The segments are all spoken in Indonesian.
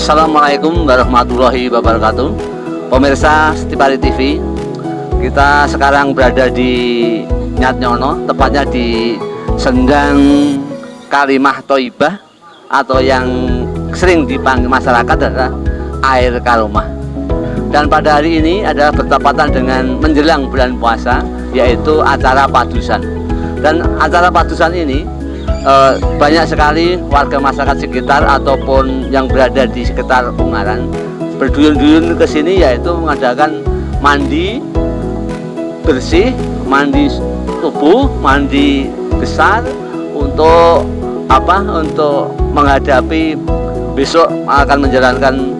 Assalamualaikum warahmatullahi wabarakatuh. Pemirsa Setipari TV, kita sekarang berada di Nyatnyono, tepatnya di Sendang Kalimah Thayyibah atau yang sering dipanggil masyarakat adalah air karomah. Dan pada hari ini adalah bertepatan dengan menjelang bulan puasa, yaitu acara padusan. Dan acara padusan ini banyak sekali warga masyarakat sekitar ataupun yang berada di sekitar Ungaran berduyun-duyun ke sini, yaitu mengadakan mandi bersih, mandi tubuh, mandi besar untuk apa? Untuk menghadapi besok akan menjalankan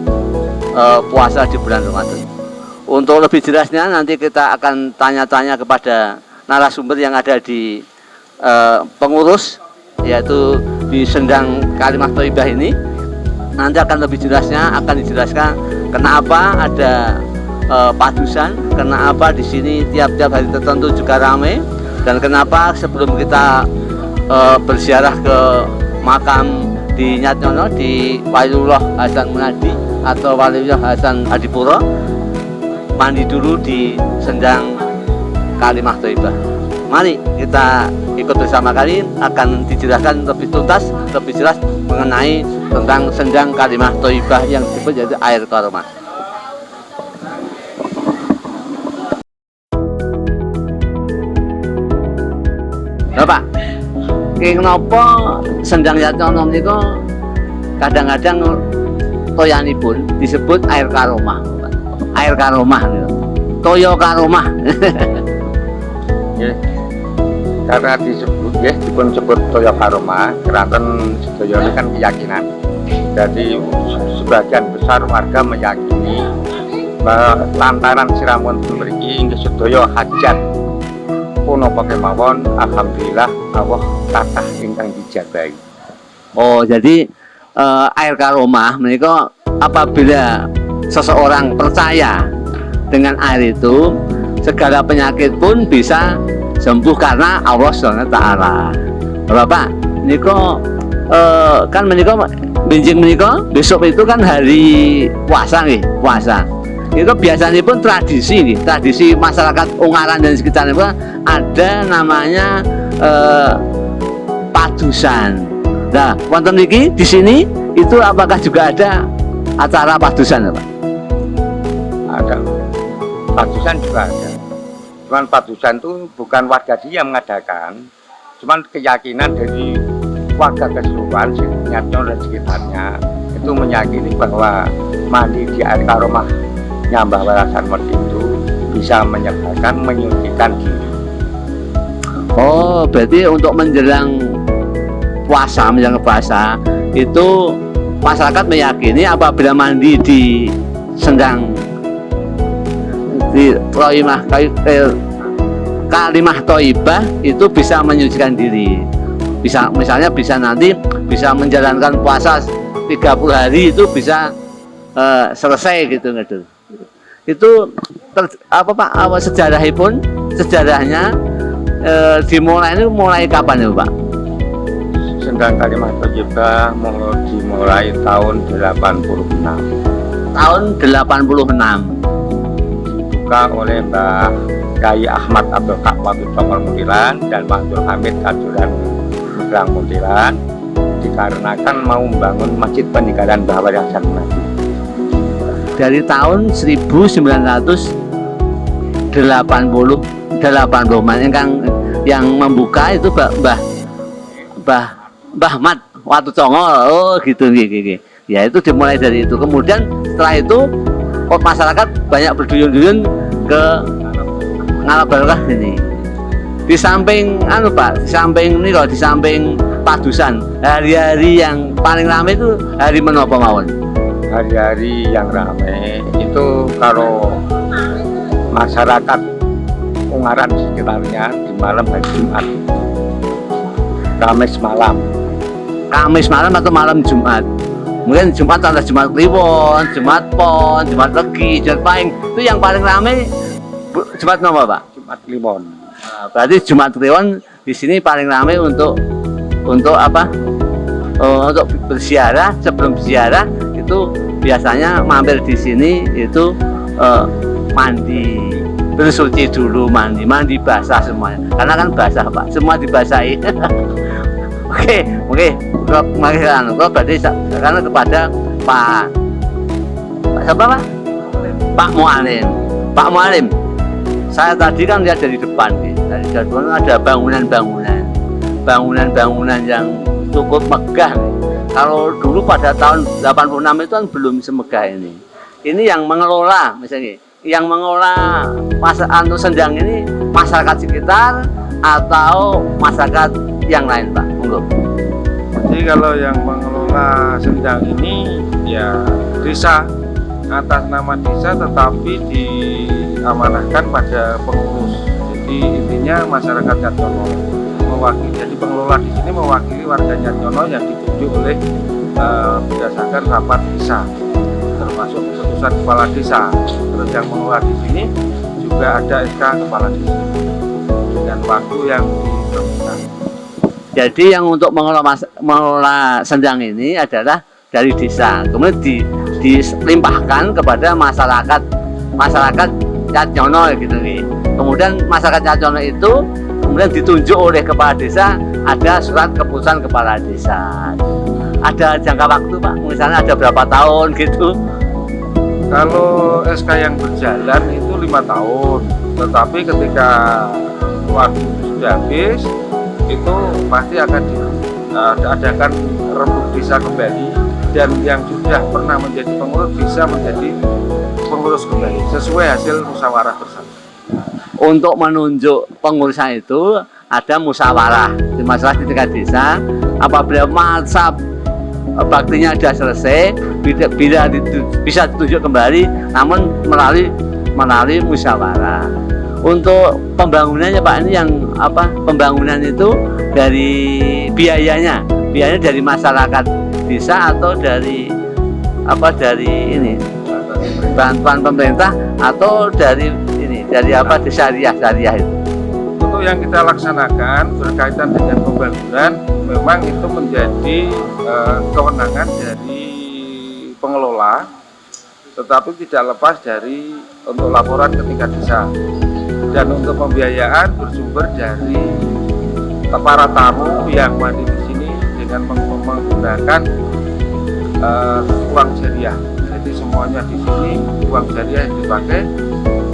puasa di bulan Ramadan. Untuk lebih jelasnya nanti kita akan tanya-tanya kepada narasumber yang ada di pengurus, yaitu di Sendang Kalimah Thayyibah ini. Nanti akan lebih jelasnya akan dijelaskan kenapa ada padusan, kenapa di sini tiap-tiap hari tertentu juga ramai, dan kenapa sebelum kita berziarah ke makam di Nyatnyono di Waliullah Hasan Munadi atau Waliullah Hasan Adipuro, mandi dulu di Sendang Kalimah Thayyibah. Mari kita ikut bersama kali, akan dijelaskan lebih tuntas, lebih jelas mengenai tentang Sendang Kalimah Thayyibah yang disebut yaitu air karomah. Bapak, kenapa Sendang Nyatnyono niku kadang-kadang toyanipun disebut air karomah? Air karomah niku. Toyo karomah. Karena disebut ya, disebut toyo karomah, keranten sedaya ini kan keyakinan. Jadi sebagian besar warga meyakini bahwa lantaran siramun memiliki inggih sedaya hajat punapa kemawon, alhamdulillah Allah kathah ingkang dijabahi. Oh, jadi air karomah menika apabila seseorang percaya dengan air itu, segala penyakit pun bisa sembuh karena Allah SWT. Bapak, niko kan meniko benjing meniko besok itu kan hari puasa nih, puasa. Itu biasanya pun tradisi nih, tradisi masyarakat Ungaran dan sekitarnya pun ada namanya padusan. Nah, wonten niki di sini itu apakah juga ada acara padusan, Pak? Ada. Padusan juga ada. Cuman padusan itu bukan warga dia yang mengadakan, cuman keyakinan dari warga keseluruhan Nyatnyono dan sekitarnya itu meyakini bahwa mandi di air karomah Nyambah Warasan Murti itu bisa menyebabkan menyucikan diri. Oh, berarti untuk menjelang puasa, itu masyarakat meyakini apabila mandi di Sendang di Kalimah Thayyibah itu bisa menyucikan diri. Bisa, misalnya bisa nanti bisa menjalankan puasa 30 hari itu bisa selesai gitu. Itu apa Pak? Sejarahnya mulai kapan ya Pak? Sendang Kalimah Thayyibah dimulai tahun 86. Tahun 86. Oleh Mbah Kyai Ahmad Abdul Qadir Congol Muntilan dan Mbah Abdul Hamid Kajuran Mudrang Muntilan, dikarenakan mau membangun masjid peninggalan Mbah Wali Hasan Munadi. Dari tahun 1980 yang membuka itu Mbah Ahmad Watu Congol. Oh gitu. Ya itu dimulai dari itu. Kemudian setelah itu masyarakat banyak berduyun-duyun ke Ngalabarokah ini. Di samping Pak, di samping padusan, hari-hari yang paling ramai itu hari menapa mawon? Hari-hari yang ramai itu kalau masyarakat Ungaran sekitarnya di malam hari Jumat, Kamis malam atau malam Jumat. Mungkin Jumat ada Jumat Kliwon, Jumat Pon, Jumat Legi, Jumat Pahing. Itu yang paling ramai Jumat apa Pak? Jumat Kliwon. Nah, berarti Jumat Kliwon di sini paling ramai untuk apa? Untuk berziarah. Sebelum berziarah itu biasanya mampir di sini itu mandi, bersuci dulu, mandi basah semuanya. Karena kan basah Pak, semua dibasahi. Oke, kalau berarti karena kepada Pak siapa Pak? Pak Mualim. Saya tadi kan lihat dari depan nih, dari depan ada bangunan yang cukup megah nih. Kalau dulu pada tahun 86 itu kan belum semegah ini. Ini yang mengelola, misalnya, yang mengelola Sendang ini masyarakat sekitar atau masyarakat yang lain, Pak? Monggo. Jadi kalau yang mengelola Sendang ini ya desa, atas nama desa, tetapi diamanahkan pada pengurus. Jadi intinya masyarakat Nyatnyono mewakili. Jadi pengelola di sini mewakili warga Nyatnyono yang ditunjuk oleh berdasarkan rapat desa, termasuk keputusan kepala desa. Terus yang mengelola di sini juga ada SK kepala desa dengan waktu yang ditentukan. Jadi yang untuk mengelola Sendang ini adalah dari desa, kemudian dilimpahkan kepada masyarakat Nyatnyono gitu nih. Kemudian masyarakat Nyatnyono itu kemudian ditunjuk oleh kepala desa, ada surat keputusan kepala desa. Ada jangka waktu Pak, misalnya ada berapa tahun gitu? Kalau SK yang berjalan itu 5 tahun, tetapi ketika waktu sudah habis itu pasti akan diadakan rembuk desa kembali, dan yang sudah pernah menjadi pengurus bisa menjadi pengurus kembali sesuai hasil musyawarah bersama. Untuk menunjuk pengurusnya itu ada musyawarah di masalah di tingkat desa. Apabila masa baktinya sudah selesai, bisa ditunjuk kembali, namun melalui musyawarah. Untuk pembangunannya Pak, ini yang apa? Pembangunan itu dari biayanya dari masyarakat desa atau dari apa? Dari ini bantuan pemerintah atau dari apa? Syariah itu. Untuk yang kita laksanakan berkaitan dengan pembangunan, memang itu menjadi kewenangan dari pengelola, tetapi tidak lepas dari untuk laporan ke tingkat desa. Dan untuk pembiayaan bersumber dari para tamu yang mandi di sini dengan menggunakan uang jariah. Jadi semuanya di sini uang jariah yang dipakai,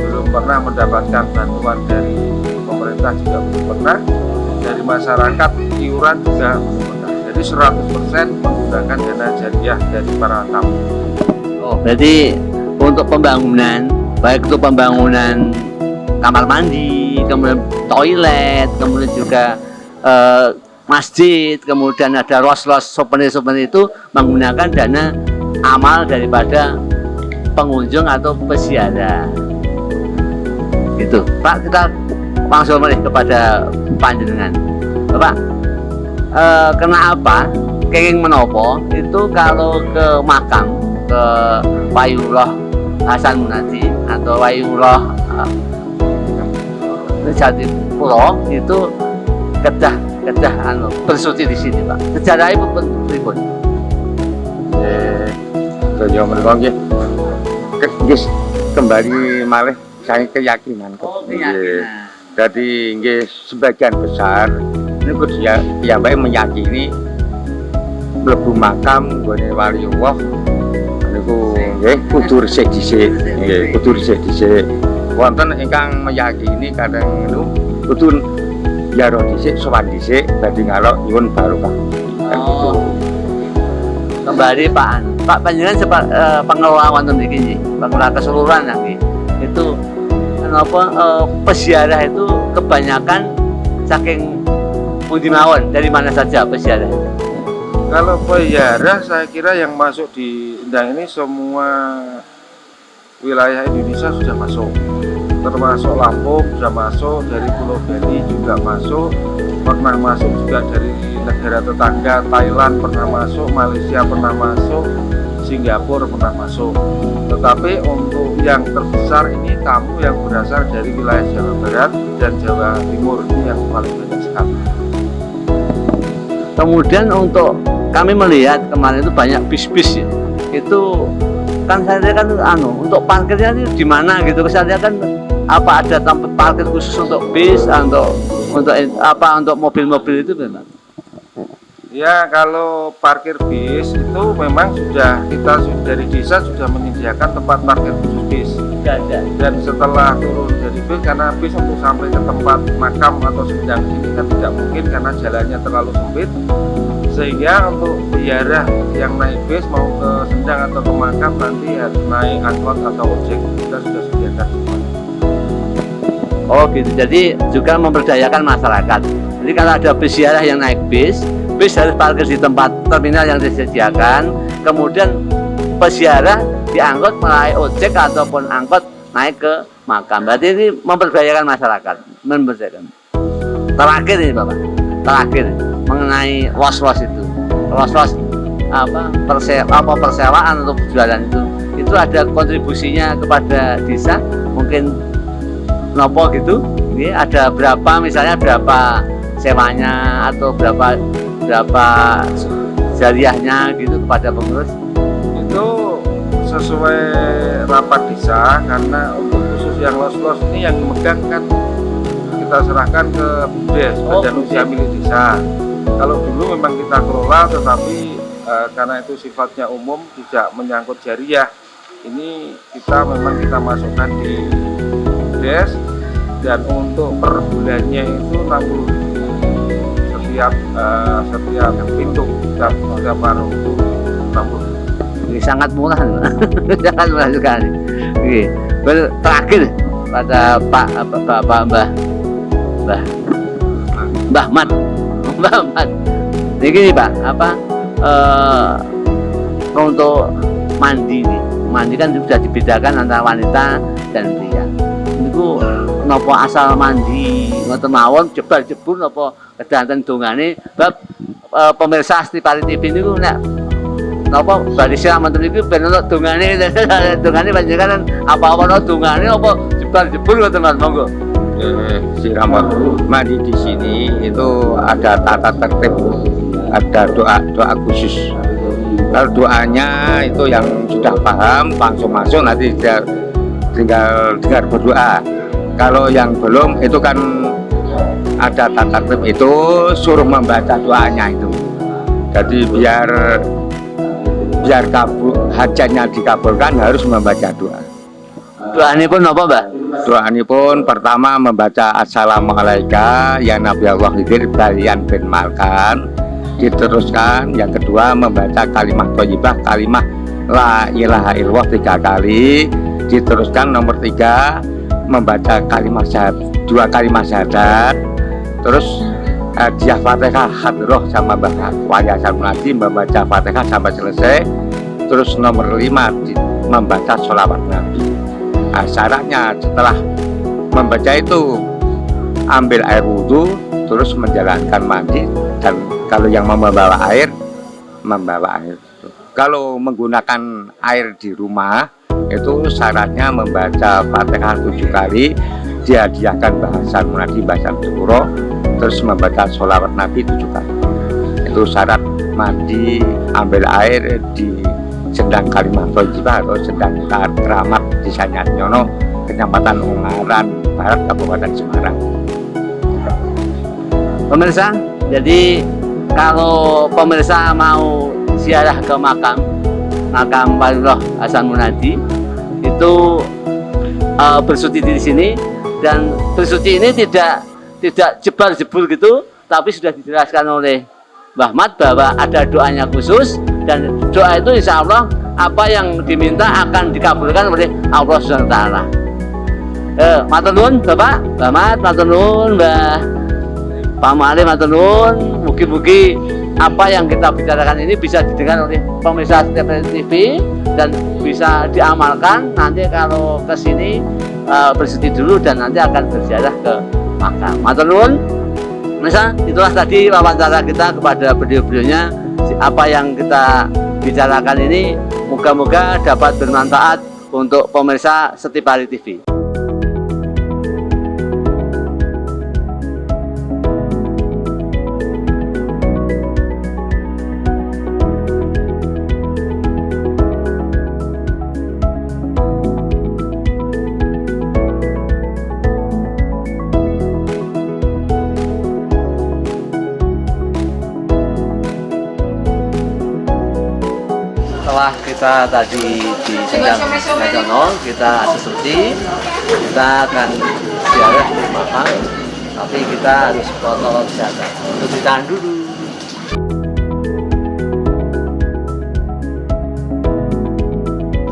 belum pernah mendapatkan bantuan dari pemerintah, juga belum pernah, dari masyarakat iuran juga belum pernah. Jadi 100% menggunakan dana jariah dari para tamu. Oh, berarti untuk pembangunan, baik itu pembangunan kamar mandi, kemudian toilet, kemudian juga masjid, kemudian ada ros-ros souvenir itu menggunakan dana amal daripada pengunjung atau peziarah. Gitu, Pak. Kita langsung kepada panjenengan, Bapak. Kenapa kenging menopo itu kalau ke makam ke Wayullah Hasan Munadi atau Wayullah Jatipuro itu kedah bersuci di sini, Pak. Sejarah itu pripun? Kaya menika nggih. Kembali malih saya keyakinan kok. Keyakinan. Jadi nggih sebagian besar niku dia piyambake meyakini mlebu makam nggone waliullah niku nggih kudu resik dhisik. Nggih, kudu resik dhisik. Wonten ingkang meyakini kadang niku kudu yaro dhisik, sowan dhisik badhe ngalok nyuwun barokah. Oh. Kembali Pak panjenengan pengelola wonten iki, pengelola keseluruhan nggih. Itu kenapa peziarah itu kebanyakan saking pundi mawon, dari mana saja peziarah? Kalau peziarah saya kira yang masuk di Sendang ini semua wilayah Indonesia sudah masuk, termasuk Lampung sudah masuk, dari Pulau Bali juga masuk, pernah masuk juga dari negara tetangga, Thailand pernah masuk, Malaysia pernah masuk, Singapura pernah masuk. Tetapi untuk yang terbesar ini tamu yang berasal dari wilayah Jawa Barat dan Jawa Timur, ini yang paling banyak sekali. Kemudian untuk kami melihat kemarin itu banyak bis-bis ya. Itu kan saya lihat kan untuk parkirnya ini di mana gitu, saya lihat kan apa ada tempat parkir khusus untuk bis, untuk mobil-mobil itu memang. Ya, kalau parkir bis itu memang kita dari desa sudah menyediakan tempat parkir khusus bis. Dan setelah turun dari bis, karena bis untuk sampai ke tempat makam atau sendang ini kan tidak mungkin karena jalannya terlalu sempit, sehingga untuk ziarah yang naik bis mau ke sendang atau ke makam nanti harus naik angkot atau ojek. Kita sudah sediakan semua. Oh gitu, jadi juga memberdayakan masyarakat. Jadi kalau ada bis ziarah yang naik bis harus parkir di tempat terminal yang disediakan, kemudian peziarah diangkut melalui ojek ataupun angkot naik ke makam. Berarti ini memberdayakan masyarakat, Terakhir ini Bapak, mengenai los-los itu, persewaan untuk jualan itu ada kontribusinya kepada desa, mungkin nopo gitu. Ini ada berapa, misalnya berapa sewanya atau berapa jariahnya gitu kepada pengurus? Itu sesuai rapat desa, karena untuk khusus yang los-los ini yang dimegang kan kita serahkan ke BUDES, Badan Usaha Milik Desa. Kalau dulu memang kita kelola, tetapi karena itu sifatnya umum tidak menyangkut jariah, ini kita masukkan di BUDES, dan untuk per bulannya itu 60.000 setiap pintu, setiap warung itu 60.000. Ini sangat murah, sangat murah sekali. Oke, terakhir pada Mbah Mat. Ini gini Pak, untuk mandi kan sudah dibedakan antara wanita dan pria. Itu nopo asal mandi ngoten mawon jebul nopo kedanten dongane bab pemirsa Astipari TV niku nek napa badhe siramanten iki ben ono dongane panjenengan apa-apa ono dongane apa jebul ngoten Mas, monggo. Siraman mandi di sini itu ada tata tertib, ada doa khusus. Kalau doanya itu yang sudah paham langsung masuk, nanti dia tinggal dengar berdoa. Kalau yang belum itu kan ada tata tertib, itu suruh membaca doanya itu. Jadi biar hajatnya dikabulkan harus membaca doa. Doa ini pun apa Mbak? Doa ini pun pertama membaca Assalamualaikum ya Nabi Allah Khidir Balian bin Malkan, diteruskan yang kedua membaca kalimah thayyibah, kalimah la ilaha illallah 3 kali, diteruskan nomor 3 membaca kalimat syahadat, 2 kalimat syahadat, terus hadiah Fatihah hadroh sama Waya Sarmunadi membaca Fatihah sampai selesai, terus nomor 5 membaca sholawat Nabi. Nah, syaratnya setelah membaca itu ambil air wudhu, terus menjalankan mandi, dan kalau yang membawa air kalau menggunakan air di rumah itu syaratnya membaca Fatihah 7 kali, dihadiahkan bahasa munadi, bahasa syukuro, terus membaca sholawat Nabi 7 kali. Itu syarat mandi ambil air di Sendang Kalimah Thayyibah atau Sendang Keramat di Nyatnyono, Kecamatan Ungaran Barat, Kabupaten Semarang. Pemirsa, jadi kalau pemirsa mau ziarah ke makam Waliullah Hasan Munadi itu bersuci di sini, dan bersuci ini tidak jebul gitu, tapi sudah dijelaskan oleh Mbah Mat bahwa ada doanya khusus, dan doa itu insya Allah apa yang diminta akan dikabulkan oleh Allah Subhanahu wa Ta'ala. Matur nuwun Bapak, Mbah Mat, matur nuwun Mbah Pamali, matur nuwun. Mugi-mugi apa yang kita bicarakan ini bisa didengar oleh pemirsa Astipari TV dan bisa diamalkan. Nanti kalau ke sini bersuci dulu dan nanti akan berziarah ke makam. Matur nuwun. Pemirsa, itulah tadi wawancara kita kepada beliau-beliaunya. Apa yang kita bicarakan ini moga-moga dapat bermanfaat untuk pemirsa Astipari TV. kita tadi di Sendang Nasional, kita sesuci, kita akan ziarah di makam, tapi kita harus protokol kesehatan. Untuk ditahan dulu.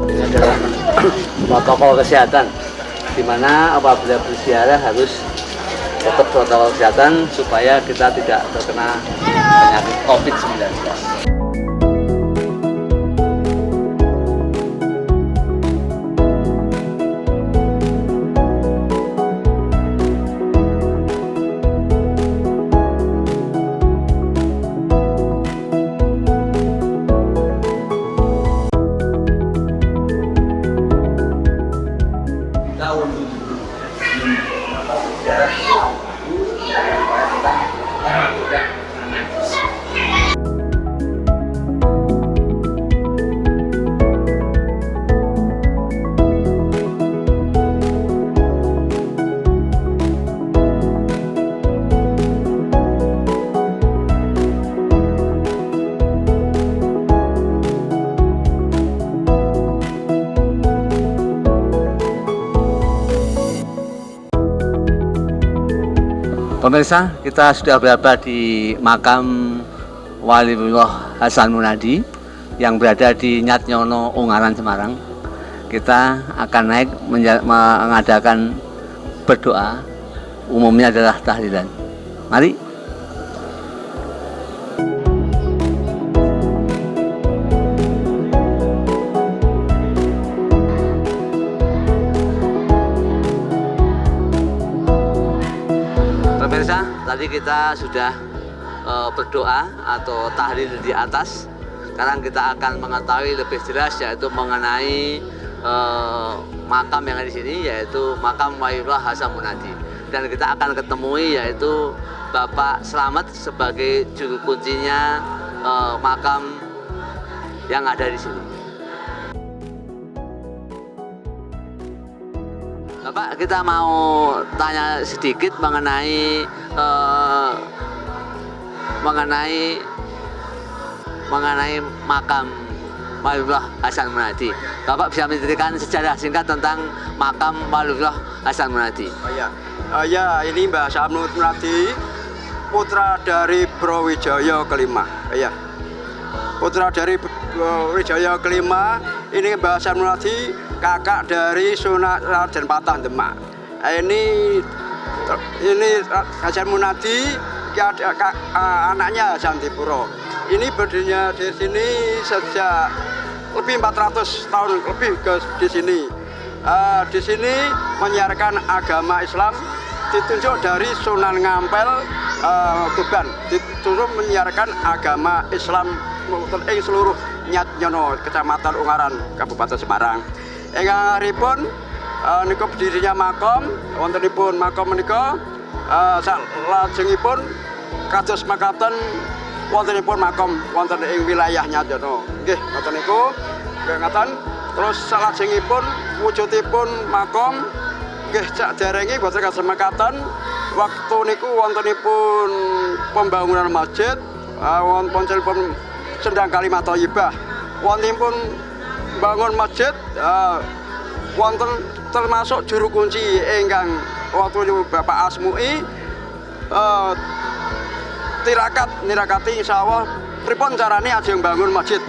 Ini adalah protokol kesehatan, di mana apabila berziarah harus tetap protokol kesehatan supaya kita tidak terkena penyakit COVID-19. Pemirsa, kita sudah berada di makam Waliullah Hasan Munadi yang berada di Nyatnyono, Ungaran, Semarang. Kita akan naik mengadakan berdoa, umumnya adalah tahlilan. Mari. Pemirsa, tadi kita sudah berdoa atau tahlil di atas. Sekarang kita akan mengetahui lebih jelas yaitu mengenai makam yang ada di sini, yaitu makam Waliullah Hasan Munadi. Dan kita akan ketemui yaitu Bapak Slamet sebagai juru kuncinya makam yang ada di sini. Bapak, kita mau tanya sedikit mengenai makam Waliullah Hasan Munadi. Bapak bisa menceritakan sejarah singkat tentang makam Waliullah Hasan Munadi. Ya, ini Mbah Hasan Munadi, putra dari Brawijaya kelima. Ya, putra dari Brawijaya kelima. Ini Mbah Hasan Munadi, kakak dari Sunan Raden Patah Demak. Ini Hasan Munadi, anaknya Hasan Dipuro. Ini berdirinya di sini sejak lebih 400 tahun lebih di sini. Di sini menyiarkan agama Islam, ditunjuk dari Sunan Ngampel Tuban, ditunjuk menyiarkan agama Islam ing seluruh Nyatnyono, Kecamatan Ungaran, Kabupaten Semarang. Ingkang haripun niku berdirinya makom, wontenipun makom menika salajengipun kados makaten wontenipun makom wonten ing wilayah Nyatnyono. Nggih, ngoten niku. Ngaten. Terus salajengipun wujudipun makom nggih saderenge boten kados makaten. Waktu niku wontenipun pembangunan masjid, wontenipun Sendang Kalimat Thayyibah. Wontenipun bangun masjid, wonten termasuk juru kunci ingkang waktu Bapak Asmui nirakati insyaallah pripun carane ajeng bangun masjid.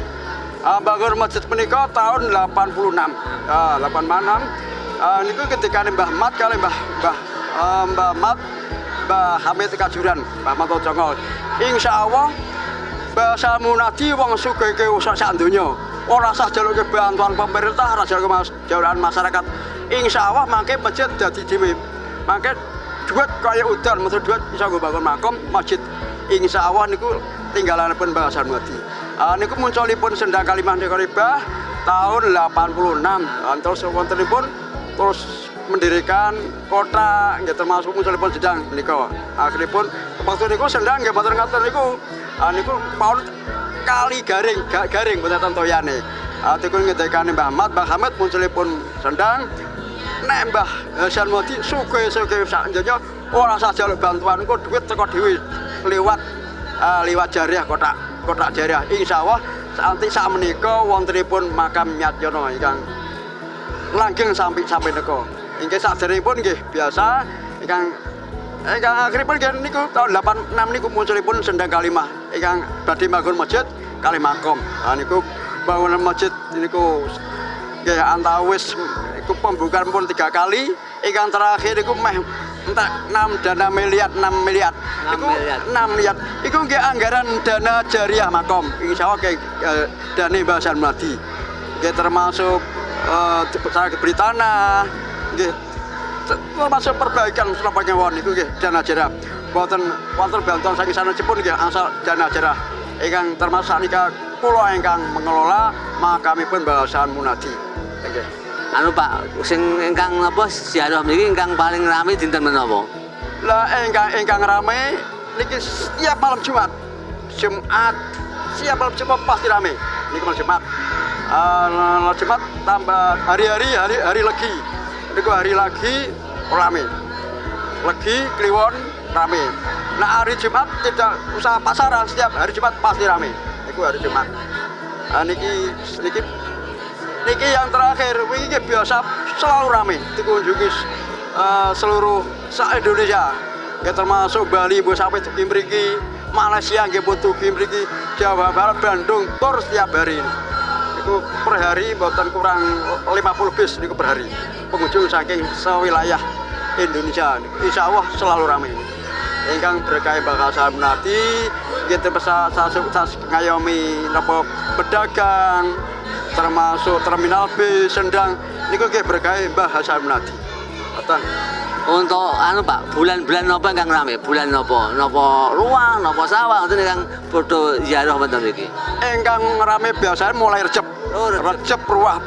Bangun masjid menika tahun 86. 86 niku ketika Mbah Mat kali Mbah Hamid Kajuran, Mbah Mat Jongol. Insyaallah Mbah Hasan Munadi wong sugih sak donya. Ora usah jaluke bantuan pemerintah, ora jaluke jalukan masyarakat. Insyaallah mangke masjid dadi dhewe. Mangke duit kaya udan, mesti duit bisa nggo bangun makom masjid. Insyaallah niku tinggalanipun Mbah Hasan Munadi. Niku munculipun Sendang Kalimat Thayyibah tahun 86. Terus wontenipun terus mendirikan kota, nggih termasuk munculipun Sendang menika. Akhiripun waktu niku Sendang nggih mboten ngaten niku. Niku paun kali garing mboten tontoyane. Niku ngedekane Mbah Mat, Mbah Hamid munculipun Sendang. Nek Mbah Hasan Munadi sugih-sugih sak donya ora usah jaluk bantuan, engko duit teko dhewe liwat jariah kotak jariah. Insyaallah Santi sak menika wontenipun makam Nyatyono ingkang langgeng sampai nika. Inggih saderengipun nggih biasa ingkang akhiripun nggih niku tahun 86 niku munculipun Sendang Kalimah ingkang badhe bangun masjid kalih makom. Niku bangunan masjid niku nggih antawis iku pembukaan pun 3 kali, ingkang terakhir iku meh entek 6 dana miliar 6 miliar. Iku 6 miliar. Iku nggih anggaran dana jariah makom. Insyaallah nggih dana Mbah Hasan Munadi. Nggih termasuk saya diberi tanah, nggih termasuk perbaikan Surabaya won niku nggih dana jariah. Wonten bantuan saking sanepun nggih asal dana jariah. Ingkang termasuk sanika kula ingkang mengelola makamipun Mbah Hasan Munadi. Nggih. Anu Pak, sing ingkang napa ziarah niki ingkang paling rame dinten menapa? Lah ingkang rame niki setiap malam Jumat. Siap malam Jumat pasti rame. Niki malam Jumat. Jumat tambah hari legi. Niku hari legi rame. Legi kliwon rame. Nah hari Jumat tidak usah pasaran, setiap hari Jumat pasti rame. Niku hari Jumat. Niki yang terakhir, ini biasa selalu ramai dikunjungi seluruh se-Indonesia. Ya termasuk Bali, sampai tuki mriki, Malaysia nggih pun tuki mriki, Jawa Barat, Bandung, tur setiap hari. Niku per hari mboten kurang 50 bis niku per hari. Pengunjung saking sewilayah Indonesia. Insya Allah selalu ramai. Ingkang berkah Mbah Hasan Munadi, kita bisa ngayomi napa pedagang, termasuk terminal B Sendang niku nggih berkah Mbah Hasan Munadi. Ngoten. Untuk anu Pak, bulan-bulan napa ingkang rame? Bulan napa? Napa ruang, napa sawah ngoten ingkang padha ziarah wonten mriki. Ingkang rame biasanya mulai Recep. Recep Ruah.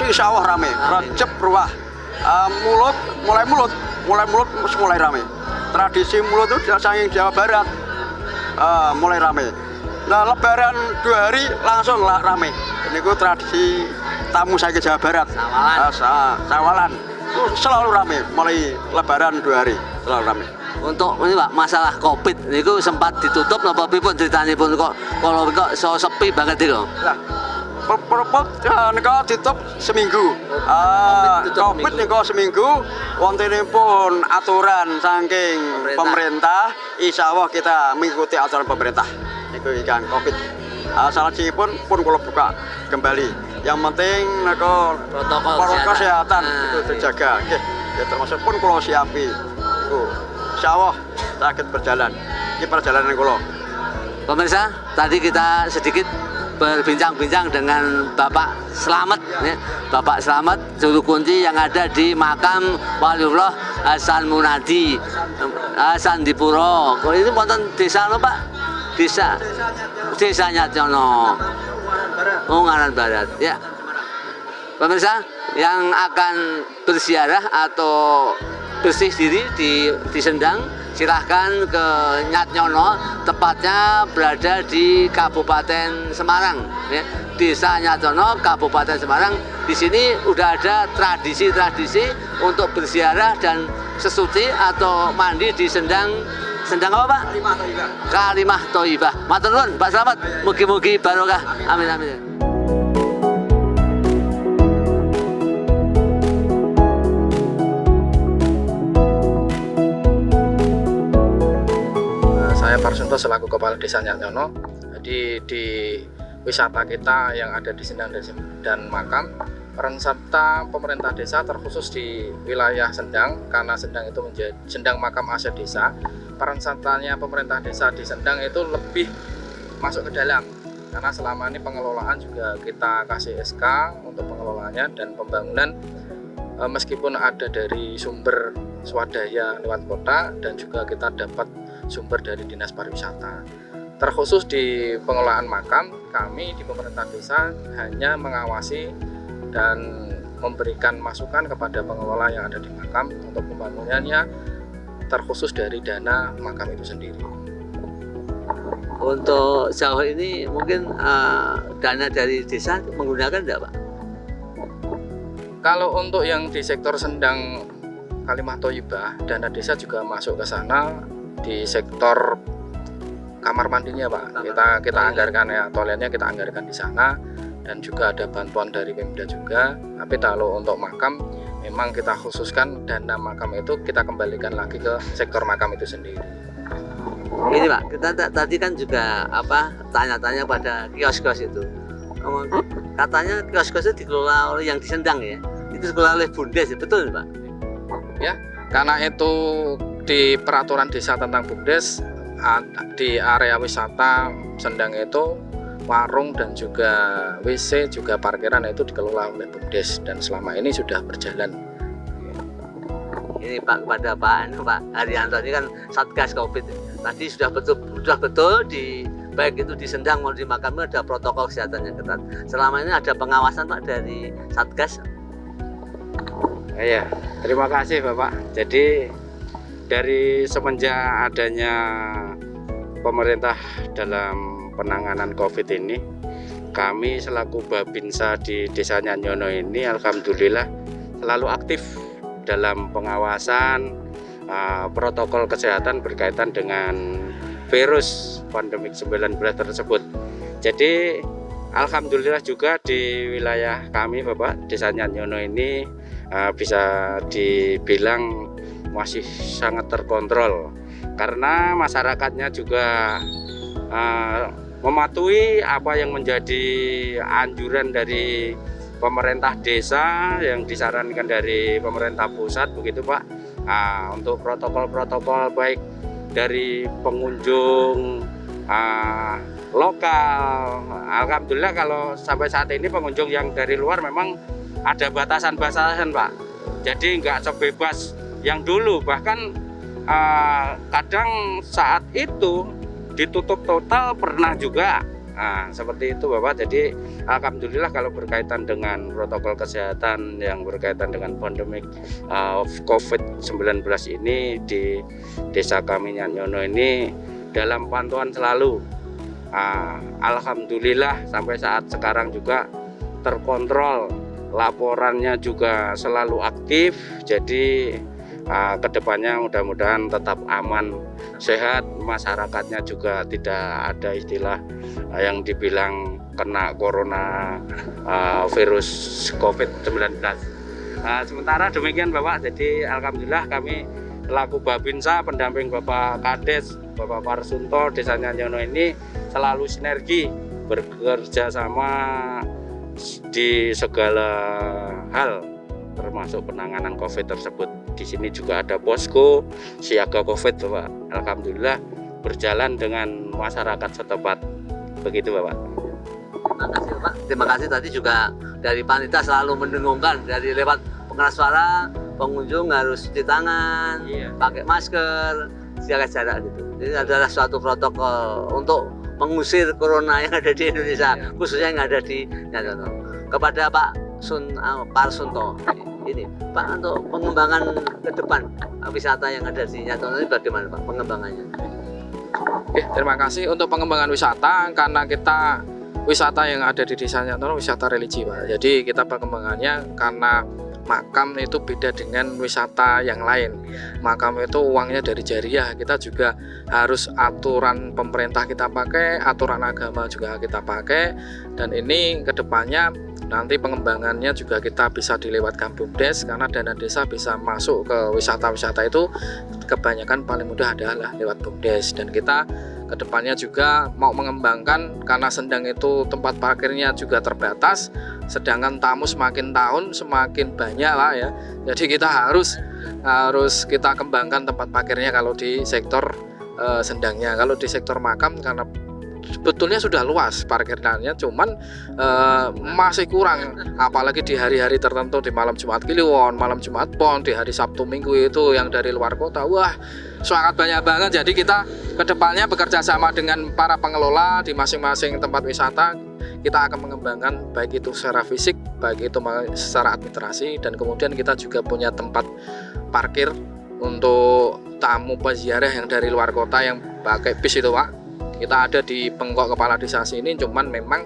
Insyaallah rame. Recep Ruah. Mulai mulut mulai rame. Tradisi mulut itu saking Jawa Barat. Mulai rame. Nah, lebaran 2 hari langsung rame. Niku tradisi tamu saya ke Jawa Barat. Sawalan. Itu selalu rame, mulai lebaran 2 hari selalu rame. Untuk ini Pak, masalah Covid niku sempat ditutup napa pripun critanipun kok so sepi banget niku. Lah, nika ditutup seminggu. Covid nika seminggu wontenipun aturan saking pemerintah. Insyaallah kita mengikuti aturan pemerintah. Niku ingkang Covid. Salajengipun pun kula buka kembali. Yang penting nika protokol kesehatan itu terjaga. Nggih, ya termasuk pun kula siapi. Niku insyaallah saged berjalan. Iki perjalanan kula. Pemirsa, tadi kita sedikit berbincang-bincang dengan Bapak Slamet, ya. Bapak Slamet, juru kunci yang ada di makam Waliullah Hasan Munadi, Sandipuro. Kalau ini wonten desa apa Pak? Desa Nyatyono, Ungaran Barat. Ya, pemirsa yang akan berziarah atau bersih diri di Sendang, silahkan ke Nyatyono, tepatnya berada di Kabupaten Semarang, ya. Desa Nyatyono, Kabupaten Semarang. Di sini udah ada tradisi-tradisi untuk berziarah dan sesuci atau mandi di Sendang apa Pak? Kalimah Thayyibah. Matur nuwun Pak Slamet, mugi-mugi barokah. Amin amin. Saya Parsunto selaku Kepala Desa Nyatyono. Jadi di wisata kita yang ada di Sendang dan Makam, peran serta pemerintah desa terkhusus di wilayah Sendang, karena Sendang itu menjadi Sendang Makam Aset Desa. Peran sertanya pemerintah desa di Sendang itu lebih masuk ke dalam, karena selama ini pengelolaan juga kita kasih SK untuk pengelolaannya dan pembangunan, meskipun ada dari sumber swadaya lewat kota dan juga kita dapat sumber dari Dinas Pariwisata. Terkhusus di pengelolaan makam, kami di pemerintah desa hanya mengawasi dan memberikan masukan kepada pengelola yang ada di makam untuk pembangunannya, terkhusus dari dana makam itu sendiri. Untuk jauh ini mungkin dana dari desa menggunakan enggak Pak? Kalau untuk yang di sektor Sendang Kalimah Thayyibah, dana desa juga masuk ke sana. Di sektor kamar mandinya Pak, kita anggarkan ya, toiletnya kita anggarkan di sana, dan juga ada bantuan dari Pemda juga. Tapi kalau untuk makam memang kita khususkan dana makam itu kita kembalikan lagi ke sektor makam itu sendiri. Ini Pak, kita tadi kan juga tanya-tanya pada kios-kios itu. Katanya kios-kios itu dikelola oleh yang di Sendang ya, itu dikelola oleh Bumdes, betul Pak? Ya, karena itu di peraturan desa tentang Bumdes, di area wisata Sendang itu warung dan juga WC juga parkiran itu dikelola oleh Bumdes dan selama ini sudah berjalan. Ini Pak, kepada Pak Haryanto ini kan Satgas Covid. Tadi sudah betul di baik itu di Sendang maupun di makam ada protokol kesehatan yang ketat. Selama ini ada pengawasan Pak dari Satgas. Iya, terima kasih Bapak. Jadi dari semenjak adanya pemerintah dalam penanganan COVID ini, kami selaku Babinsa di Desa Nyatnyono ini alhamdulillah selalu aktif dalam pengawasan protokol kesehatan berkaitan dengan virus pandemik 19 tersebut. Jadi alhamdulillah juga di wilayah kami Bapak Desa Nyatnyono ini bisa dibilang masih sangat terkontrol karena masyarakatnya juga mematuhi apa yang menjadi anjuran dari pemerintah desa yang disarankan dari pemerintah pusat begitu Pak. Untuk protokol-protokol baik dari pengunjung lokal, alhamdulillah kalau sampai saat ini pengunjung yang dari luar memang ada batasan-batasan Pak. Jadi nggak sebebas yang dulu, bahkan kadang saat itu ditutup total pernah juga. Seperti itu Bapak. Jadi alhamdulillah kalau berkaitan dengan protokol kesehatan yang berkaitan dengan pandemik COVID-19 ini di desa kami Nyatnyono ini dalam pantauan selalu. Alhamdulillah sampai saat sekarang juga terkontrol, laporannya juga selalu aktif. Jadi kedepannya mudah-mudahan tetap aman, sehat, masyarakatnya juga tidak ada istilah yang dibilang kena corona virus COVID-19. Sementara demikian Bapak, jadi alhamdulillah kami selaku Babinsa pendamping Bapak Kades, Bapak Parsunto Desa Nyatnyono ini selalu sinergi bekerja sama di segala hal termasuk penanganan COVID tersebut. Di sini juga ada posko siaga COVID Bapak. Alhamdulillah berjalan dengan masyarakat setempat. Begitu Bapak. Terima kasih Pak. Terima kasih tadi juga dari panitia selalu mendengungkan dari lewat pengeras suara pengunjung harus cuci tangan, pakai masker, jaga jarak gitu. Ini adalah suatu protokol untuk mengusir corona yang ada di Indonesia, khususnya yang ada di Nyatnyono. Kepada Pak Parsunto, ini Pak, untuk pengembangan ke depan wisata yang ada di Nyatnyono ini bagaimana Pak pengembangannya? Terima kasih untuk pengembangan wisata, karena kita wisata yang ada di Desa Nyatnyono wisata religi Pak. Jadi kita pengembangannya karena makam itu beda dengan wisata yang lain. Makam itu uangnya dari jariah, kita juga harus aturan pemerintah kita pakai, aturan agama juga kita pakai, dan ini kedepannya nanti pengembangannya juga kita bisa dilewatkan Bumdes, karena dana desa bisa masuk ke wisata-wisata itu kebanyakan paling mudah adalah lewat Bumdes. Dan kita kedepannya juga mau mengembangkan, karena Sendang itu tempat parkirnya juga terbatas, sedangkan tamu semakin tahun semakin banyak lah ya. Jadi kita harus kita kembangkan tempat parkirnya kalau di sektor Sendangnya. Kalau di sektor makam karena sebetulnya sudah luas parkirannya, cuman masih kurang, apalagi di hari-hari tertentu, di malam Jumat Kliwon, malam Jumat Pon, di hari Sabtu Minggu itu yang dari luar kota, wah sangat banyak banget. Jadi kita kedepannya bekerja sama dengan para pengelola di masing-masing tempat wisata, kita akan mengembangkan baik itu secara fisik, baik itu secara administrasi, dan kemudian kita juga punya tempat parkir untuk tamu peziarah yang dari luar kota yang pakai bis itu Pak. Kita ada di Pengkok Kepala Desa sini, cuman memang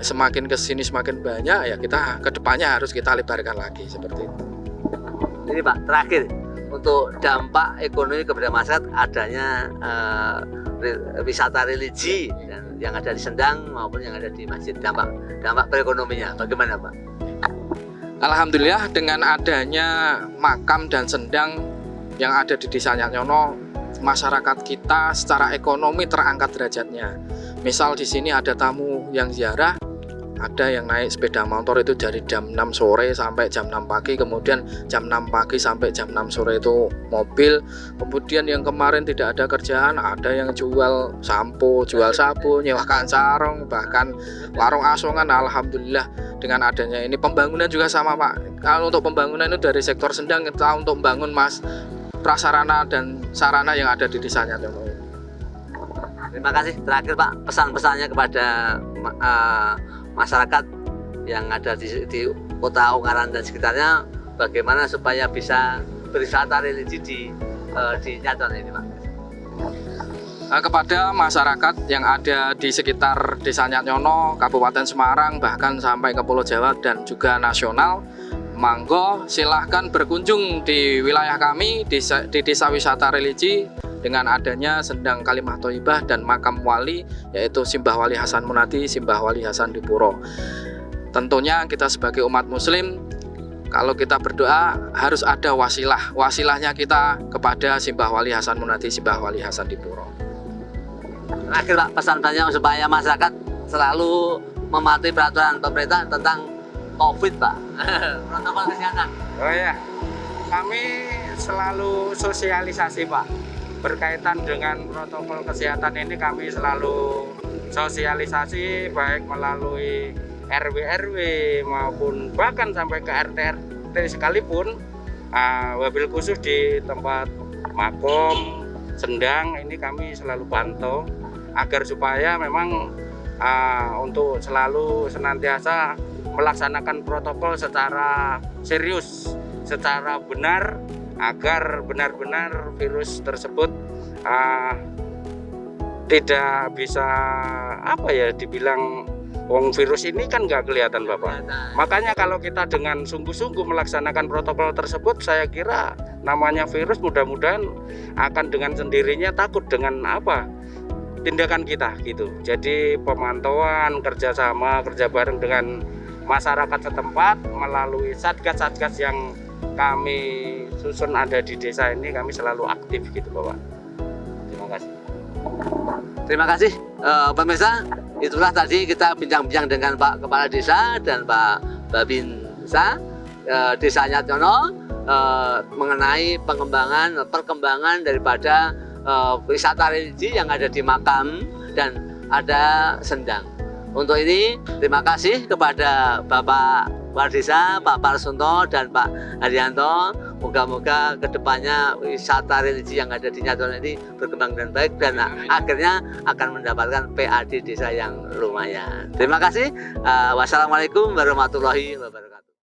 semakin kesini semakin banyak ya, kita kedepannya harus kita lebarkan lagi seperti itu. Ini Pak, terakhir untuk dampak ekonomi kepada masyarakat adanya wisata religi dan yang ada di Sendang maupun yang ada di masjid. Dampak perekonominya bagaimana Pak? Alhamdulillah dengan adanya makam dan sendang yang ada di Desa Nyatnyono, masyarakat kita secara ekonomi terangkat derajatnya. Misal di sini ada tamu yang ziarah, ada yang naik sepeda motor itu dari jam 6 sore sampai jam 6 pagi, kemudian jam 6 pagi sampai jam 6 sore itu mobil, kemudian yang kemarin tidak ada kerjaan, ada yang jual sampo, jual sabun, nyewakan sarung, bahkan warung asongan. Alhamdulillah dengan adanya ini pembangunan juga sama Pak. Kalau untuk pembangunan itu dari sektor Sendang kita untuk membangun prasarana dan sarana yang ada di Desa Nyatnyono. Terima kasih. Terakhir Pak, pesan-pesannya kepada masyarakat yang ada di Kota Ungaran dan sekitarnya, bagaimana supaya bisa berwisata religi di Nyatnyono ini Pak? Kepada masyarakat yang ada di sekitar Desa Nyatnyono, Kabupaten Semarang, bahkan sampai ke Pulau Jawa dan juga nasional, monggo silahkan berkunjung di wilayah kami di Desa Wisata Religi dengan adanya Sendang Kalimah Thayyibah dan makam wali, yaitu Simbah Wali Hasan Munati, Simbah Wali Hasan Dipuro. Tentunya kita sebagai umat muslim, kalau kita berdoa harus ada wasilah. Wasilahnya kita kepada Simbah Wali Hasan Munati, Simbah Wali Hasan Dipuro. Terakhir Pak, pesan-pesannya supaya masyarakat selalu mematuhi peraturan pemerintah tentang COVID Pak, protokol kesehatan. Oh ya, kami selalu sosialisasi Pak. Berkaitan dengan protokol kesehatan ini kami selalu sosialisasi baik melalui RW maupun bahkan sampai ke RT sekalipun. Wabil khusus di tempat makom Sendang ini kami selalu pantau agar supaya memang untuk selalu senantiasa melaksanakan protokol secara serius, secara benar, agar benar-benar virus tersebut tidak bisa dibilang wong virus ini kan nggak kelihatan Bapak. Makanya kalau kita dengan sungguh-sungguh melaksanakan protokol tersebut, saya kira namanya virus mudah-mudahan akan dengan sendirinya takut dengan tindakan kita gitu. Jadi pemantauan, kerja bareng dengan masyarakat setempat melalui satgas-satgas yang kami susun ada di desa ini, kami selalu aktif gitu Bapak. Terima kasih. Terima kasih pemirsa, itulah tadi kita bincang-bincang dengan Pak Kepala Desa dan Pak Babinsa Desa Nyatnyono mengenai perkembangan daripada wisata religi yang ada di makam dan ada Sendang. Untuk ini terima kasih kepada Bapak Kepala Desa, Pak Parsunto dan Pak Haryanto. Moga-moga kedepannya wisata religi yang ada di Nyatnyono ini berkembang dengan baik dan akhirnya akan mendapatkan PAD desa yang lumayan. Terima kasih. Wassalamualaikum warahmatullahi wabarakatuh.